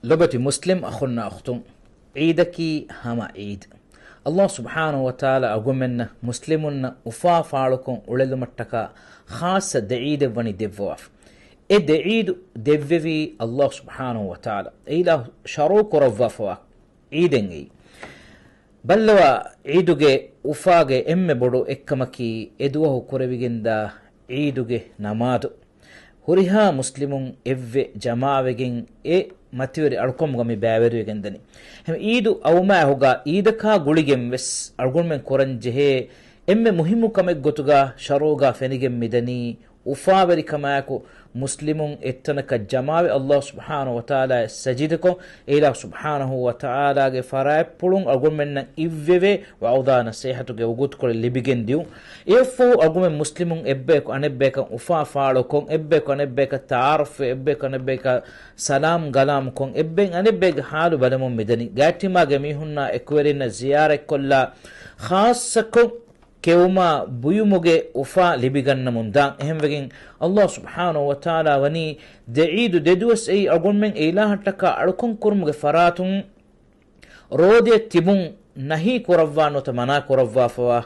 لبتي مسلم أخونا أختم عيدكي هما عيد الله سبحانه وتعالى أقومنا مسلمنا وفا فالكم ولد متكا خاصة دعيد وني دفواف دعيد دفوي الله سبحانه وتعالى إلى شروك رفافوا عيدن بلوا عيدوغي وفاغي ام بدو اكمكي ادوه كوربيگندا عيدوغي نمادو ಹುರಿಹಾ ಮುಸ್ಲಿಮುನ್ ಎವ್ವೆ ಜಮಾವೆಗಿನ್ A ಮತಿವರಿ ಅಳ್ಕೊಂಗಮಿ ಬ್ಯಾವೆರುಗೆಂದನಿ ಹೆಮ ಈದು ಅವಮಾ ಹುಗ ಈದಕಾ ಗುಳಿಗೆಂ ವೆಸ್ ಅಳ್ಗೊಳ್ಮೆನ್ ಕೊರಂಜೆಹೆ ಎಮ್ಮೆ ಮುಹಿಮು ಕಮೆಗ್ ಗೊತುಗ ಶರೋಗ ಫೆನಿಗೆಂ ಮಿದನಿ ಉಫಾವರಿ ಕಮಾಕು ಮುಸ್ಲಿಮುನ್ ಎತ್ತನಕ ಜಮಾವೆ ಅಲ್ಲಾಹ್ ಸುಬ್ಹಾನಹು ವ ತಆಲಾ ಸಜಿದಕೊ ಇಲಾ ಸುಬ್ಹಾನಹು ವ ತಆಲಾಗೆ ಫರಾಯ್ ಪುಳುಂ ಅಳ್ಗೊಳ್ಮೆನ್ ಇವ್ವೆವೆ ವೌದಾ ನಸೀಹತುಗೆ ಉಗುತ್ಕೊಳೆ ಲಿಬಿಗೆನ್ ದಿಯು ಎಫು ಅಳ್ಗೊಳ್ಮೆನ್ ಮುಸ್ಲಿಮುನ್ ಎಬ್ಬೇಕು ಅನೆಬ್ಬೇಕ ಉಫಾ ಫಾಳೊಕೊಂ ಎಬ್ಬೇಕು ಅನೆಬ್ಬೇಕ ತಾರಫ್ ಎಬ್ಬೇಕು ಅನೆಬ್ಬೇಕ ಸಲಾಂ ಗಲಾಂ ಕೊಂ ಎಬ್ಬೆನ್ ಅನೆಬ್ಬೇಗ ಹಾಲು ಬದಮುಂ ಮಿದನಿ ಗಾಟಿಮಾಗೆ ಮೀಹುನ್ನ ಎಕ್ವೆರಿನ ಜಿಯಾರೆ ಕೊಲ್ಲ ಖಾಸಕೊಂ ಕೆವುಮಾ ಬುಯುಮುಗೆ ಉಫಾ ಲಿಬಿಗನ್ನ ಮುಂದಾಂ ಎಹೆಂವೆಗಿನ್ ಅಲ್ಲಾಹ್ ಸುಬ್ಹಾನಹು ವ ತಆಲಾ ವನಿ ದঈದು ದೆದುವಸ್ ಐ ಅಗುನ್ಮೆನ್ ಇಲಾಹಟ್ಟಕ ಅಳುಕೊಂ ಕುರ್ಮುಗೆ ಫರಾತುಂ ರೋದೆ ತಿಬುಂ ನಹಿ ಕುರವ್ವಾನೊತ ಮನಾ ಕುರವ್ವಾಫವಾ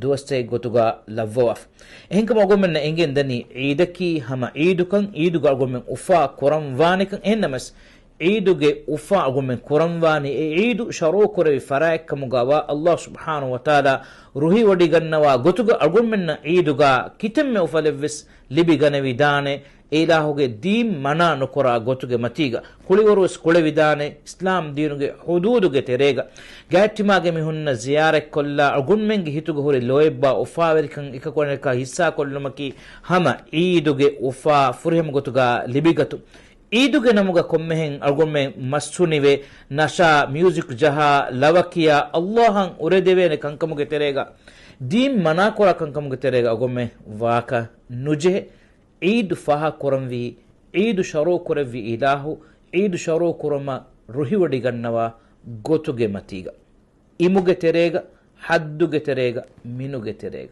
ದುವಸ್ತೈ ಗೊತುಗ ಲವ್ವವಾಫ್ ಎಹೆಂಕಮ ಅಗುನ್ಮೆನ್ ಎಂಗೆನ್ ದನಿ ಈದಕಿ ಹಮ ಈದುಕಂ ಈದುಗ ಅಗುನ್ಮೆನ್ ಉಫಾ ಕುರಂವಾನಿಕಂ ಎನ್ನಮಸ್ ಈದುಗೆ ಉಫಾ ಅಗುಮೆನ್ ಕುರಂವಾನಿ ಈದು ಶರೋ ಕೊರವಿ ಫರಾಯಕ್ಕಮುಗವ ಅಲ್ಲಾಹ್ ಸುಬ್ಹಾನಹು ವ ತಆಲಾ ರುಹಿ ಒಡಿಗನ್ನವ ಗೊತುಗ ಅಗುಮೆನ್ನ ಈದುಗ ಕಿತೆಮ್ಮೆ ಉಫಲೆವ್ವಿಸ್ ಲಿಬಿಗನವಿ ದಾನೆ ಇಲಾಹುಗೆ ದೀಮ್ ಮನ ನೊಕೊರ ಗೊತುಗೆ ಮತೀಗ ಕುಳಿವರುಸ್ ಕುಳೆವಿದಾನೆ ಇಸ್ಲಾಂ ದೀನುಗೆ ಹುದೂದುಗೆ ತೆರೇಗ ಗ್ಯಾಟಿಮಾಗೆ ಮಿಹುನ್ನ ಜಿಯಾರೆ ಕೊಲ್ಲ ಅಗುಮೆಂಗೆ ಹಿತುಗ ಹುರಿ ಲೋಯಬ್ಬ ಉಫಾವೆರಿಕಂ ಇಕಕೊನೆಕ ಹಿಸ್ಸಾ ಕೊಲ್ಲುಮಕಿ ಹಮ ಈದುಗೆ ಉಫಾ ಫುರಿಹಮ ಗೊತುಗ ಲಿಬಿಗತು ಈದುಗೆ ನಮಗ ಕೊಮ್ಮೆಹೆಂ ಅಳ್ಗೊಮ್ಮೆ ಮಸ್ಸುನಿವೆ ನಶಾ ಮ್ಯೂಸಿಕ್ ಜಹಾ ಲವಕಿಯ ಅಲ್ಲಾಹಂ ಉರೆದೆವೇನೆ ಕಂಕಮುಗೆ ತೆರೆಗ ದೀಮ್ ಮನಾಕೊರ ಕಂಕಮುಗೆ ತೆರೆಗ ಅಗೊಮ್ಮೆ ವಾಕ ನುಜೆ ಈದ್ ಫಹ ಕೊರಂವಿ ಈದು ಶರೋ ಕೊರವಿ ಇಲಾಹು ಈದು ಶರೋ ಕೊರಮ ರುಹಿವಡಿಗನ್ನವ ಗೊತುಗೆ ಮತೀಗ ಇಮುಗೆ ತೆರೆಗ ಹದ್ದುಗೆ ತೆರೆಗ ಮಿನುಗೆ ತೆರೆಗ